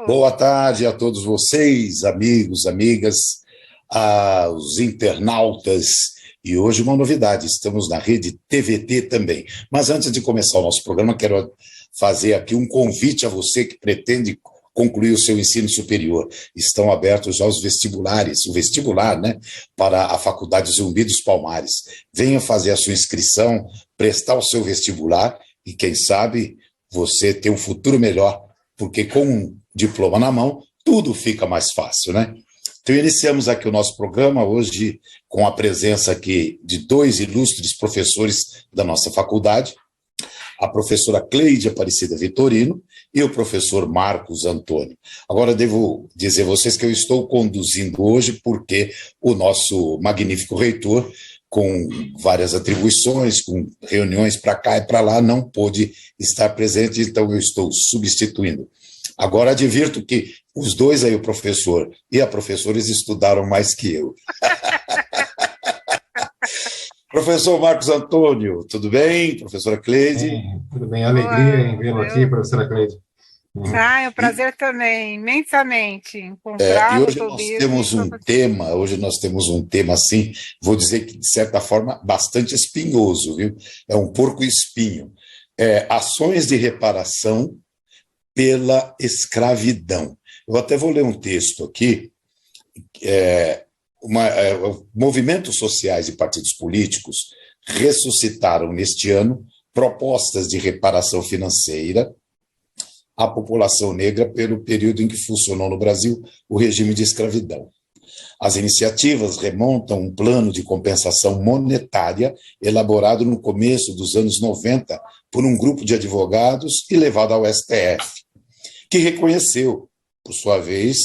Boa tarde a todos vocês, amigos, amigas, aos internautas. E hoje uma novidade, estamos na rede TVT também. Mas antes de começar o nosso programa, quero fazer aqui um convite a você que pretende concluir o seu ensino superior. Estão abertos já os vestibulares, o vestibular, né, para a Faculdade Zumbi dos Palmares. Venha fazer a sua inscrição, prestar o seu vestibular e, quem sabe, você ter um futuro melhor, porque com um diploma na mão, tudo fica mais fácil, né? Então, iniciamos aqui o nosso programa hoje com a presença aqui de dois ilustres professores da nossa faculdade, a professora Cleide Aparecida Vitorino e o professor Marcos Antônio. Agora, devo dizer a vocês que eu estou conduzindo hoje porque o nosso magnífico reitor, com várias atribuições, com reuniões para cá e para lá, não pôde estar presente, então eu estou substituindo. Agora advirto que os dois aí, o professor e a professora, eles estudaram mais que eu. Professor Marcos Antônio, tudo bem? Professora Cleide? Tudo bem, alegria em vê-lo aqui, professora Cleide. É um prazer também, imensamente, E encontrá-lo. hoje nós temos um tema assim, vou dizer que de certa forma bastante espinhoso, viu? É um porco-espinho. Ações de reparação pela escravidão. Eu até vou ler um texto aqui. Movimentos sociais e partidos políticos ressuscitaram neste ano propostas de reparação financeira à população negra pelo período em que funcionou no Brasil o regime de escravidão. As iniciativas remontam um plano de compensação monetária elaborado no começo dos anos 90 por um grupo de advogados e levado ao STF, que reconheceu, por sua vez,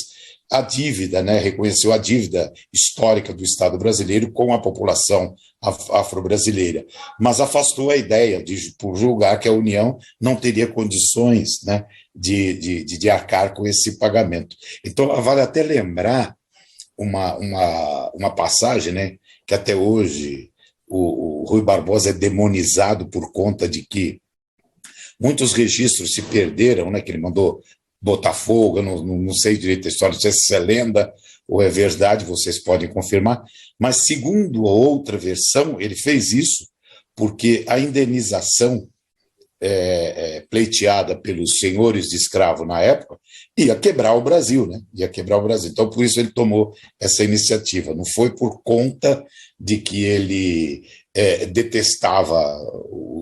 a dívida, né? Reconheceu a dívida histórica do Estado brasileiro com a população afro-brasileira, mas afastou a ideia por julgar que a União não teria condições, né, de arcar com esse pagamento. Então, vale até lembrar uma passagem, né, que até hoje o Rui Barbosa é demonizado por conta de que muitos registros se perderam, né, que ele mandou botar fogo, eu não sei direito a história, não sei se é lenda ou é verdade, vocês podem confirmar, mas segundo a outra versão, ele fez isso porque a indenização pleiteada pelos senhores de escravo na época ia quebrar o Brasil, né? Ia quebrar o Brasil. Então, por isso ele tomou essa iniciativa. Não foi por conta de que ele detestava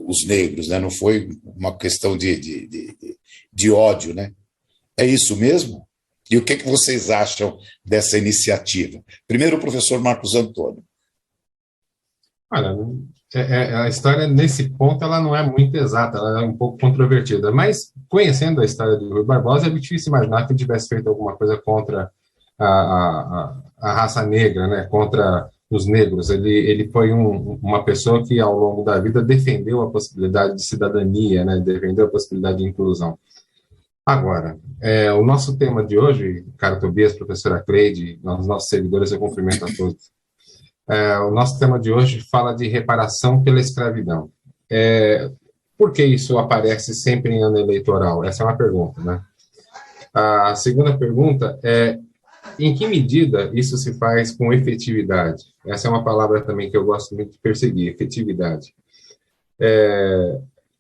os negros, né? Não foi uma questão de ódio, né? É isso mesmo? E o que vocês acham dessa iniciativa? Primeiro, o professor Marcos Antônio. Olha, a história, nesse ponto, ela não é muito exata, ela é um pouco controvertida, mas, conhecendo a história do Rui Barbosa, é difícil imaginar que ele tivesse feito alguma coisa contra a raça negra, né, contra os negros. Ele foi uma pessoa que, ao longo da vida, defendeu a possibilidade de cidadania, né, defendeu a possibilidade de inclusão. Agora, o nosso tema de hoje, caro Tobias, professora Cleide, os nossos seguidores, eu cumprimento a todos. O nosso tema de hoje fala de reparação pela escravidão. Por que isso aparece sempre em ano eleitoral? Essa é uma pergunta, né? A segunda pergunta é: em que medida isso se faz com efetividade? Essa é uma palavra também que eu gosto muito de perseguir, efetividade.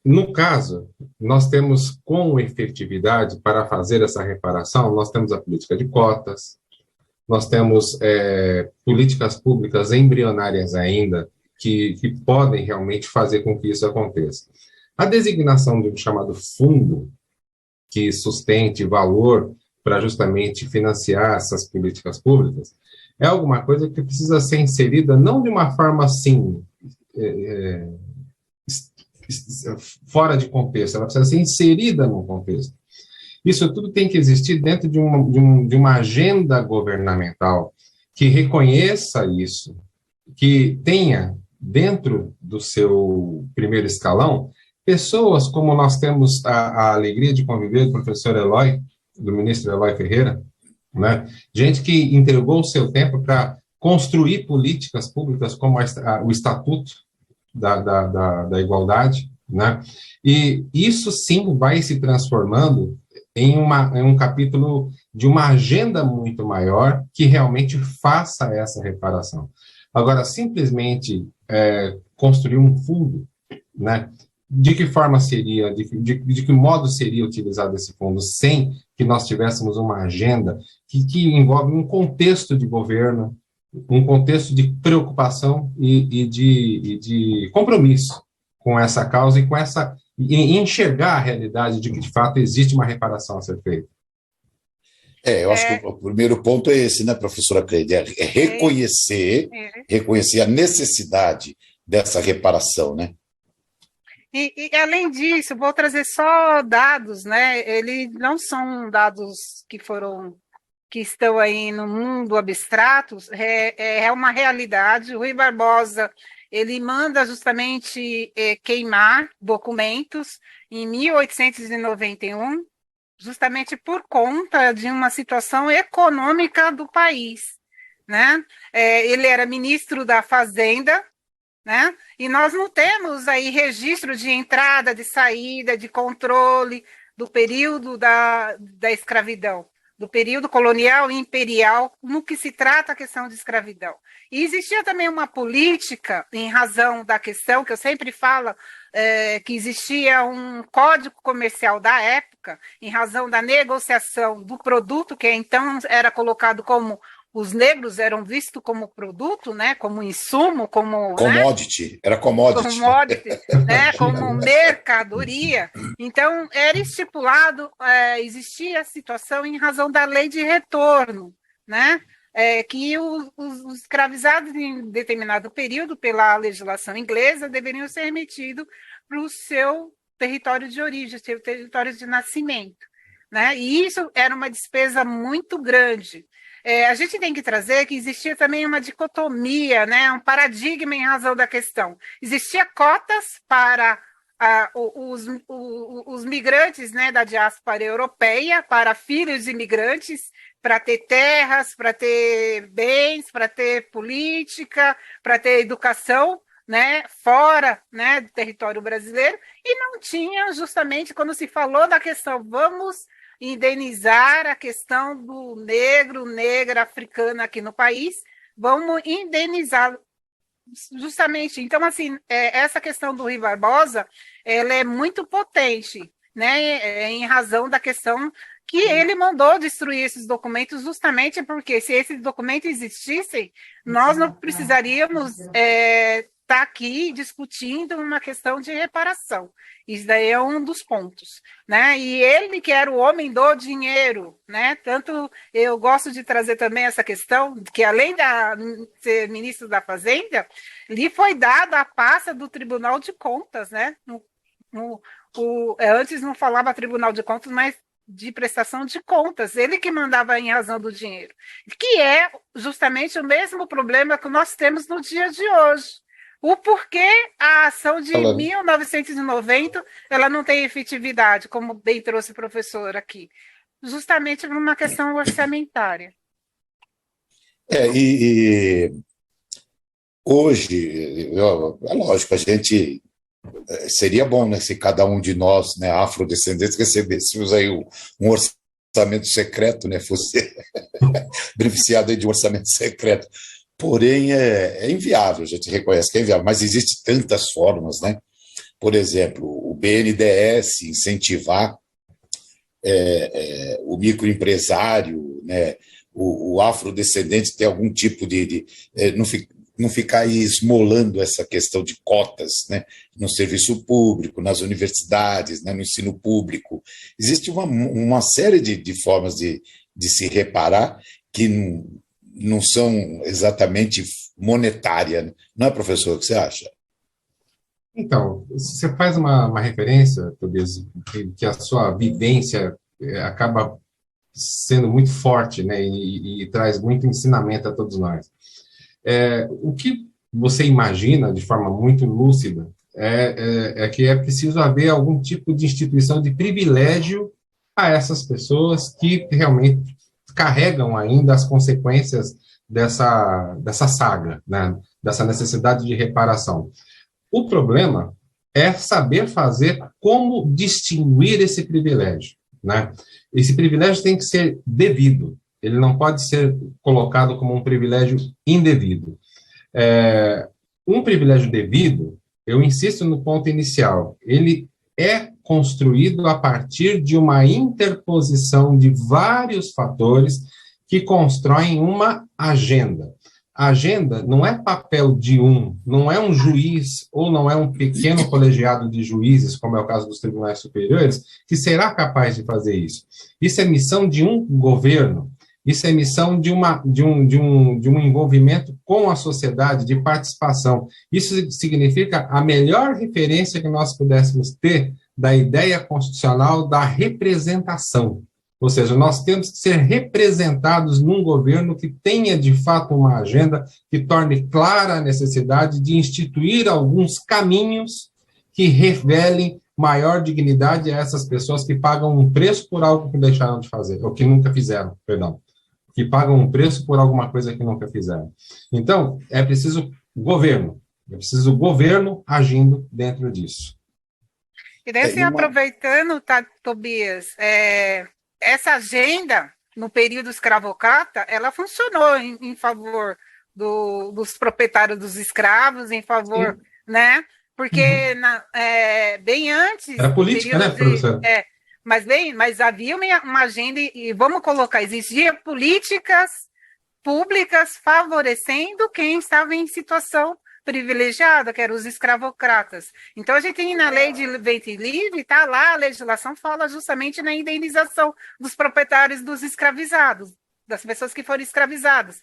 No caso, nós temos com efetividade, para fazer essa reparação, nós temos a política de cotas, nós temos políticas públicas embrionárias ainda, que podem realmente fazer com que isso aconteça. A designação de um chamado fundo que sustente valor para justamente financiar essas políticas públicas é alguma coisa que precisa ser inserida não de uma forma assim, fora de contexto, ela precisa ser inserida no contexto. Isso tudo tem que existir dentro de uma agenda governamental que reconheça isso, que tenha dentro do seu primeiro escalão pessoas como nós temos a alegria de conviver do professor Eloy, do ministro Eloy Ferreira, né? Gente que entregou o seu tempo para construir políticas públicas como o Estatuto da Igualdade, né? E isso sim vai se transformando em um capítulo de uma agenda muito maior que realmente faça essa reparação. Agora, simplesmente construir um fundo, né? De que forma seria, de que modo seria utilizado esse fundo sem que nós tivéssemos uma agenda que envolve um contexto de governo, um contexto de preocupação e de compromisso com essa causa e enxergar a realidade de que, de fato, existe uma reparação a ser feita. Eu acho que o primeiro ponto é esse, né, professora Cleide? É reconhecer a necessidade dessa reparação, né? E além disso, vou trazer só dados, né? Eles não são dados que estão aí no mundo abstratos, é uma realidade. O Rui Barbosa, ele manda justamente queimar documentos em 1891, justamente por conta de uma situação econômica do país, né? Ele era ministro da Fazenda, né? E nós não temos aí registro de entrada, de saída, de controle do período da escravidão, do período colonial e imperial, no que se trata a questão de escravidão. E existia também uma política, em razão da questão, que eu sempre falo, que existia um código comercial da época, em razão da negociação do produto, que então era colocado como os negros eram vistos como produto, né, como insumo, como commodity, né? Era commodity, né, como mercadoria. Então era estipulado, existia a situação em razão da lei de retorno, né, que os escravizados em determinado período pela legislação inglesa deveriam ser remetidos para o seu território de origem, seu território de nascimento, né? E isso era uma despesa muito grande. A gente tem que trazer que existia também uma dicotomia, né, paradigma em razão da questão. Existia cotas para os migrantes, né, da diáspora europeia, para filhos de imigrantes, para ter terras, para ter bens, para ter política, para ter educação, né, fora, né, do território brasileiro, e não tinha, justamente, quando se falou da questão, vamos indenizar a questão do negra africana aqui no país, vamos indenizar justamente. Então, assim, essa questão do Rui Barbosa, ela é muito potente, né, em razão da questão que ele mandou destruir esses documentos, justamente porque se esses documentos existissem, nós não precisaríamos está aqui discutindo uma questão de reparação. Isso daí é um dos pontos, né? E ele que era o homem do dinheiro, né? Tanto eu gosto de trazer também essa questão que além de ser ministro da Fazenda, lhe foi dada a pasta do Tribunal de Contas, né? Antes não falava Tribunal de Contas, mas de prestação de contas, ele que mandava em razão do dinheiro, que é justamente o mesmo problema que nós temos no dia de hoje. O porquê a ação de 1990 ela não tem efetividade, como bem trouxe o professor aqui, justamente por uma questão orçamentária. Hoje, é lógico, a gente seria bom, né, se cada um de nós, né, afrodescendentes, recebêssemos aí um orçamento secreto, né, fosse beneficiado aí de um orçamento secreto. Porém, é inviável, a gente reconhece que é inviável, mas existem tantas formas, né? Por exemplo, o BNDES incentivar o microempresário, né? O afrodescendente ter algum tipo não ficar aí esmolando essa questão de cotas, né? No serviço público, nas universidades, né? No ensino público. Existe uma série de formas de se reparar que não são exatamente monetárias. Não é, professor? O que você acha? Então, você faz uma referência, Tobias, que a sua vivência acaba sendo muito forte, né, e traz muito ensinamento a todos nós. O que você imagina, de forma muito lúcida, é que é preciso haver algum tipo de instituição de privilégio a essas pessoas que realmente carregam ainda as consequências dessa saga, né, dessa necessidade de reparação. O problema é saber fazer como distinguir esse privilégio, né? esse privilégio tem que ser devido, ele não pode ser colocado como um privilégio indevido. Um privilégio devido, eu insisto no ponto inicial, ele é construído a partir de uma interposição de vários fatores que constroem uma agenda. A agenda não é papel de não é um juiz ou não é um pequeno colegiado de juízes, como é o caso dos tribunais superiores, que será capaz de fazer isso. Isso é missão de um governo, isso é missão de um envolvimento com a sociedade, de participação. Isso significa a melhor referência que nós pudéssemos ter da ideia constitucional da representação. Ou seja, nós temos que ser representados num governo que tenha, de fato, uma agenda que torne clara a necessidade de instituir alguns caminhos que revelem maior dignidade a essas pessoas que pagam um preço por algo que deixaram de fazer, ou que nunca fizeram, perdão, que pagam um preço por alguma coisa que nunca fizeram. Então, é preciso governo agindo dentro disso. E daí, assim, aproveitando, Tobias, essa agenda, no período escravocrata, ela funcionou em favor dos proprietários dos escravos, em favor, né? Porque bem antes... Era política, né, professora? Mas havia uma agenda, e vamos colocar, existiam políticas públicas favorecendo quem estava em situação privilegiada, que eram os escravocratas. Então, a gente tem na lei de ventre livre, tá lá, a legislação fala justamente na indenização dos proprietários dos escravizados, das pessoas que foram escravizadas.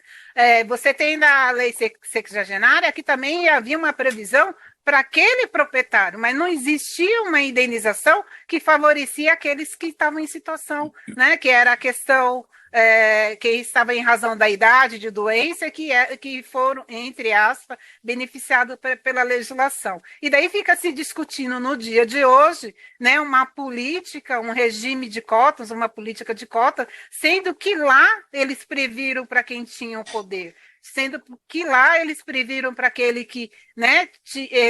Você tem na lei sexagenária que também havia uma previsão para aquele proprietário, mas não existia uma indenização que favorecia aqueles que estavam em situação, né, que era a questão... que estava em razão da idade, de doença, que foram, entre aspas, beneficiados pela legislação. E daí fica se discutindo no dia de hoje, né, uma política, um regime de cotas, uma política de cota, sendo que lá eles previram para quem tinha o poder, sendo que lá eles previram para aquele que, né,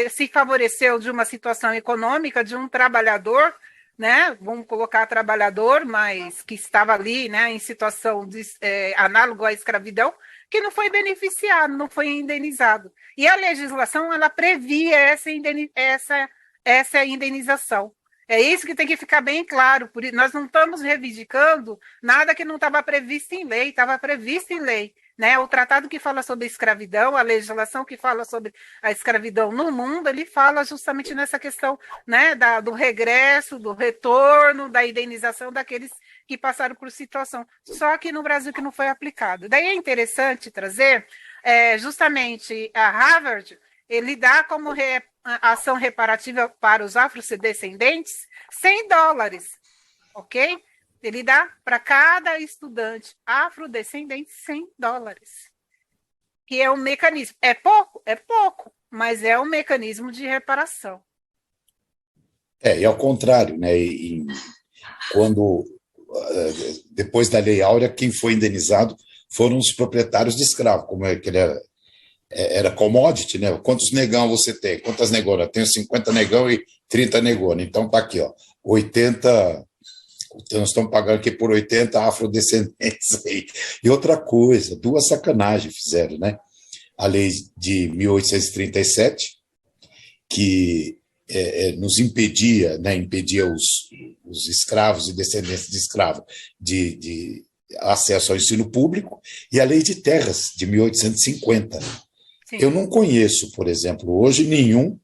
se favoreceu de uma situação econômica, de um trabalhador, né, vamos colocar trabalhador, mas que estava ali, né, em situação análogo à escravidão, que não foi beneficiado, não foi indenizado. E a legislação, ela previa essa indenização. É isso que tem que ficar bem claro. Nós não estamos reivindicando nada que não estava previsto em lei, estava previsto em lei. Né? O tratado que fala sobre a escravidão, a legislação que fala sobre a escravidão no mundo, ele fala justamente nessa questão, né, do regresso, do retorno, da indenização daqueles que passaram por situação. Só que no Brasil que não foi aplicado. Daí é interessante trazer, justamente a Harvard, ele dá como ação reparativa para os afrodescendentes $100, ok? Ele dá para cada estudante afrodescendente $100, que é um mecanismo. É pouco? É pouco, mas é um mecanismo de reparação. E ao contrário, né? Depois da Lei Áurea, quem foi indenizado foram os proprietários de escravos, como que ele era commodity, né? Quantos negão você tem? Quantas negonas? Eu tenho 50 negão e 30 negonas. Então tá aqui, ó, 80... Então, nós estamos pagando aqui por 80 afrodescendentes aí. E outra coisa, duas sacanagens fizeram, né? A lei de 1837, que nos impedia, né? Impedia os escravos e descendentes de escravos de acesso ao ensino público, e a lei de terras, de 1850. Sim. Eu não conheço, por exemplo, hoje nenhum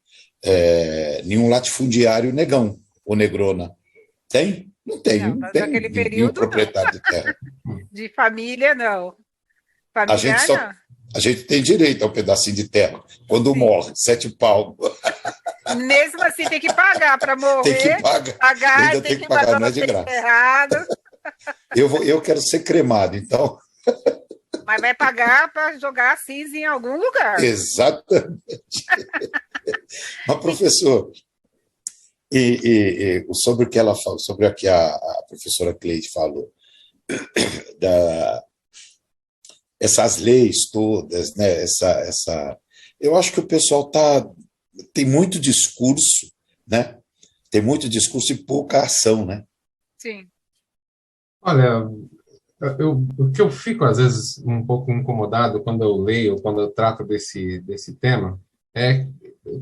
latifundiário negão ou negrona. Tem? Não tem, não tem nenhum proprietário de terra. De família, não. Familiar, a gente tem direito a um pedacinho de terra. Quando Sim. morre, 7 pau. Mesmo assim, tem que pagar para morrer. Tem que pagar. Ainda tem que pagar, não é de graça. Errado. Eu quero ser cremado, então... Mas vai pagar para jogar cinza em algum lugar. Exatamente. Mas, professor... sobre o que ela falou, sobre o que a professora Cleide falou, essas leis todas, né? Eu acho que o pessoal tem muito discurso, né? Tem muito discurso e pouca ação, né? Sim. Olha, o que eu fico, às vezes, um pouco incomodado quando eu leio, quando eu trato desse tema, é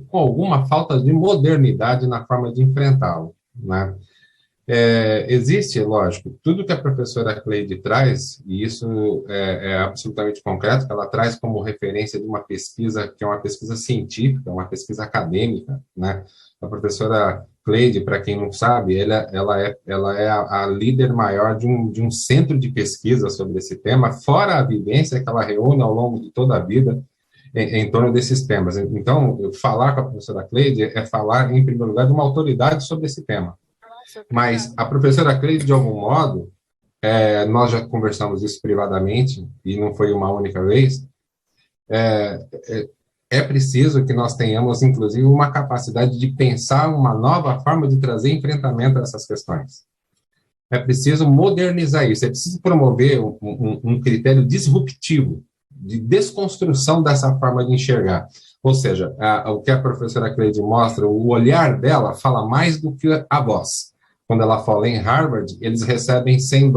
com alguma falta de modernidade na forma de enfrentá-lo, né? Existe, lógico, tudo que a professora Cleide traz, e isso é absolutamente concreto, que ela traz como referência de uma pesquisa, que é uma pesquisa científica, uma pesquisa acadêmica, né? A professora Cleide, para quem não sabe, ela é a líder maior de um centro de pesquisa sobre esse tema, fora a vivência que ela reúne ao longo de toda a vida em torno desses temas. Então, falar com a professora Cleide é falar, em primeiro lugar, de uma autoridade sobre esse tema. Nossa, Mas obrigada. a professora Cleide, de algum modo, nós já conversamos isso privadamente, e não foi uma única vez, é preciso que nós tenhamos, inclusive, uma capacidade de pensar uma nova forma de trazer enfrentamento a essas questões. É preciso modernizar isso, é preciso promover um critério disruptivo, de desconstrução dessa forma de enxergar. Ou seja, o que a professora Cleide mostra, o olhar dela fala mais do que a voz. Quando ela fala em Harvard, eles recebem US$ 100,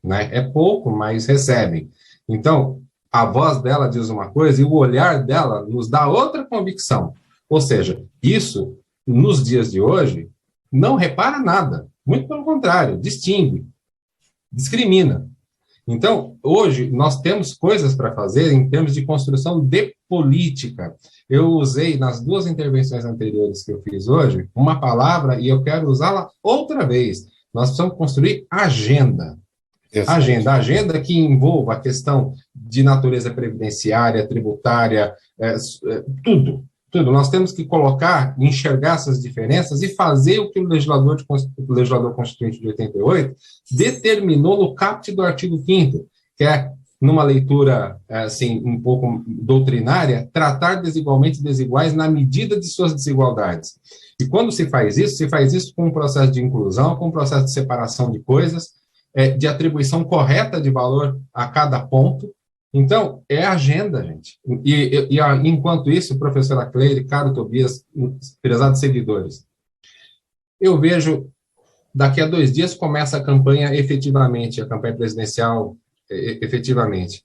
né? É pouco, mas recebem. Então, a voz dela diz uma coisa e o olhar dela nos dá outra convicção. Ou seja, isso, nos dias de hoje, não repara nada. Muito pelo contrário, distingue, discrimina. Então, hoje, nós temos coisas para fazer em termos de construção de política. Eu usei, nas duas intervenções anteriores que eu fiz hoje, uma palavra e eu quero usá-la outra vez. Nós precisamos construir agenda. Exato. Agenda que envolva a questão de natureza previdenciária, tributária, tudo. Tudo. Nós temos que colocar, enxergar essas diferenças e fazer o que o legislador constituinte de 88 determinou no caput do artigo 5º, que é, numa leitura assim, um pouco doutrinária, tratar desigualmente desiguais na medida de suas desigualdades. E quando se faz isso com um processo de inclusão, com um processo de separação de coisas, de atribuição correta de valor a cada ponto. Então, é agenda, gente. Enquanto isso, professora Cleide, caro Tobias, prezados seguidores, eu vejo, daqui a 2 dias começa a campanha efetivamente, a campanha presidencial efetivamente.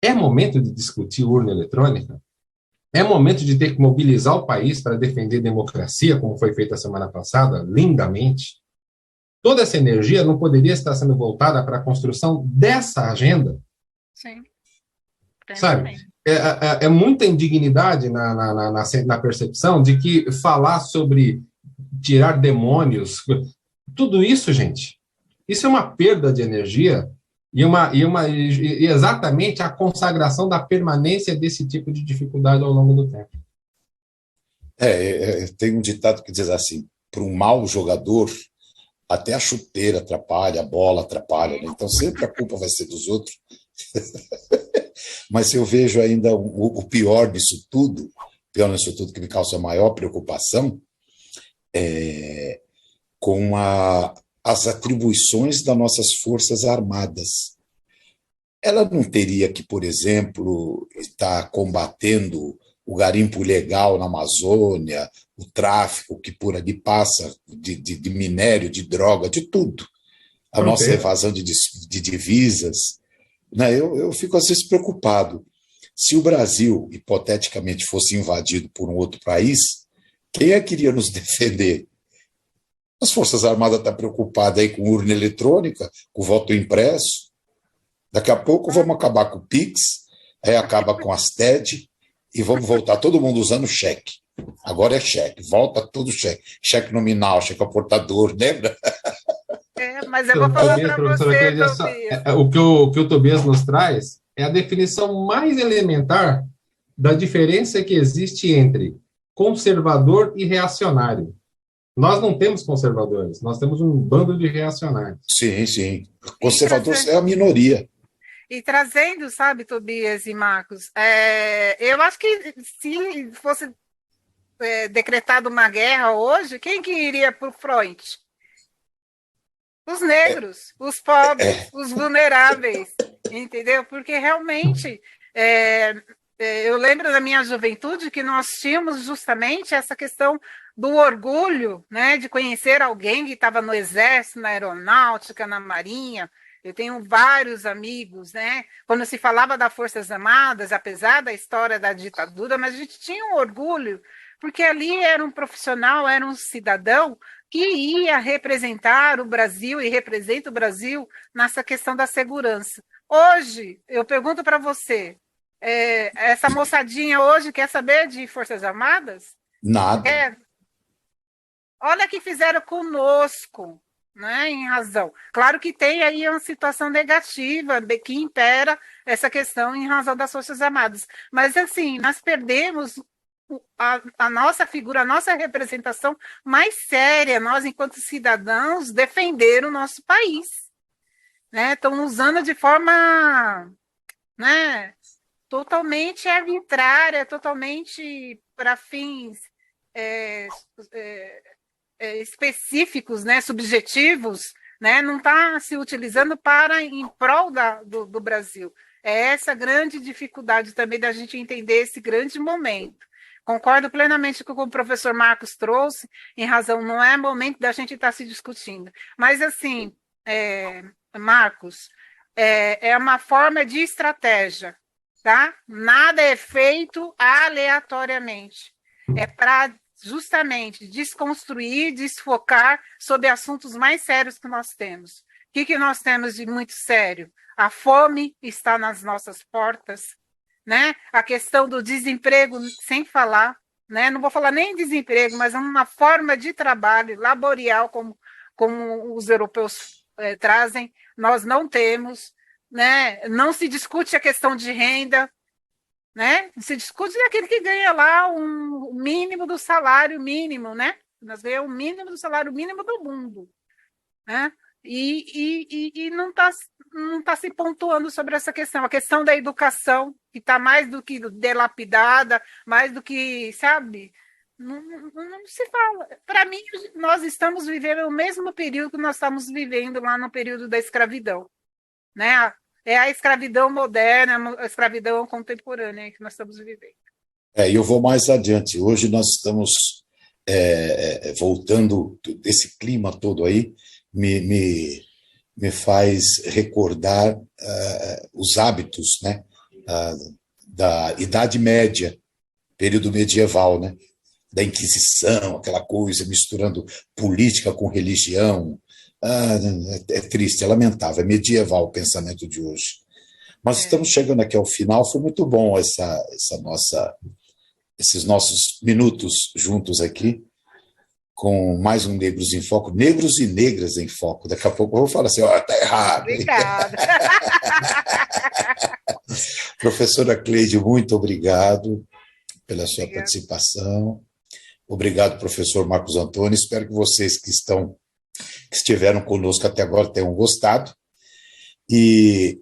É momento de discutir urna eletrônica? É momento de ter que mobilizar o país para defender democracia, como foi feito a semana passada, lindamente? Toda essa energia não poderia estar sendo voltada para a construção dessa agenda? Sim, Sabe? plenamente. É muita indignidade na percepção de que falar sobre tirar demônios, tudo isso, gente, isso é uma perda de energia e exatamente a consagração da permanência desse tipo de dificuldade ao longo do tempo. Tem um ditado que diz assim: para um mau jogador, até a chuteira atrapalha, a bola atrapalha, né? Então sempre a culpa vai ser dos outros. Mas eu vejo ainda o pior disso tudo, que me causa a maior preocupação, com as atribuições das nossas Forças Armadas. Ela não teria que, por exemplo, estar combatendo o garimpo ilegal na Amazônia, o tráfico que por ali passa de minério, de droga, de tudo, a nossa Fronteira. evasão de divisas, né? Eu fico às vezes preocupado. Se o Brasil, hipoteticamente, fosse invadido por um outro país, quem é que iria nos defender? As Forças Armadas estão preocupadas aí com urna eletrônica, com voto impresso. Daqui a pouco vamos acabar com o Pix, aí acaba com as TED e vamos voltar todo mundo usando cheque. Agora é cheque, volta tudo cheque. Cheque nominal, cheque aportador, lembra? Mas eu vou falar Tobias, para professora você, Cleide, Tobias. o que o Tobias nos traz é a definição mais elementar da diferença que existe entre conservador e reacionário. Nós não temos conservadores, nós temos um bando de reacionários. Sim, sim. E, Conservador trazer, é a minoria. e trazendo, sabe, Tobias e Marcos, eu acho que se fosse decretada uma guerra hoje, quem que iria para o front? Os negros, os pobres, os vulneráveis, entendeu? Porque realmente eu lembro lembro da minha juventude que nós tínhamos justamente essa questão do orgulho, né, de conhecer alguém que estava no Exército, na Aeronáutica, na Marinha. Eu tenho vários amigos, né? Quando se falava das Forças Armadas, apesar da história da ditadura, mas a gente tinha um orgulho, porque ali era um profissional, era um cidadão que ia representar o Brasil e representa o Brasil nessa questão da segurança. Hoje, eu pergunto para você, essa moçadinha hoje quer saber de Forças Armadas? Nada. Olha o que fizeram conosco, né, em razão. Claro que tem aí uma situação negativa que impera essa questão em razão das Forças Armadas. Mas, assim, nós perdemos a nossa figura, a nossa representação mais séria, nós, enquanto cidadãos, defender o nosso país. Né? Estão usando de forma, né, totalmente arbitrária, totalmente para fins específicos, né, subjetivos, né, não está se utilizando em prol do Brasil. É essa grande dificuldade também da gente entender esse grande momento. Concordo plenamente com o que o professor Marcos trouxe, em razão, não é momento da gente estar se discutindo. Mas, assim, Marcos, é uma forma de estratégia, tá? Nada é feito aleatoriamente. É para justamente desconstruir, desfocar sobre assuntos mais sérios que nós temos. O que nós temos de muito sério? A fome está nas nossas portas, né? A questão do desemprego, sem falar, né? Não vou falar nem desemprego, mas uma forma de trabalho laborial, como os europeus trazem, nós não temos, né? Não se discute a questão de renda, né? Se discute aquele que ganha lá um mínimo do salário mínimo, né? Nós ganhamos o mínimo do salário mínimo do mundo, né? E não está se pontuando sobre essa questão. A questão da educação, que está mais do que delapidada, mais do que, sabe, não se fala. Para mim, nós estamos vivendo o mesmo período que nós estamos vivendo lá no período da escravidão, né? É a escravidão moderna, a escravidão contemporânea que nós estamos vivendo. E eu vou mais adiante. Hoje nós estamos voltando, esse clima todo aí me faz recordar os hábitos, né, da Idade Média, período medieval, né, da Inquisição, aquela coisa misturando política com religião. É triste, é lamentável, é medieval o pensamento de hoje. Mas estamos chegando aqui ao final, foi muito bom esses nossos minutos juntos aqui, com mais um Negros em Foco, Negros e Negras em Foco. Daqui a pouco eu vou falar assim, tá errado. Obrigada. Professora Cleide, muito obrigado pela sua participação. Obrigado, professor Marcos Antônio. Espero que vocês que estiveram conosco até agora tenham gostado. E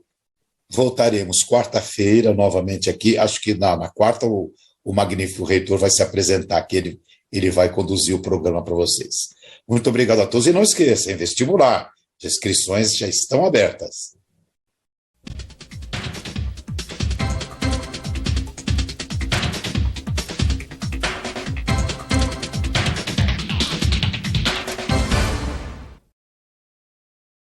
voltaremos quarta-feira novamente aqui. Acho que na quarta o magnífico reitor vai se apresentar, que ele vai conduzir o programa para vocês. Muito obrigado a todos. E não esqueçam, vestibular, as inscrições já estão abertas.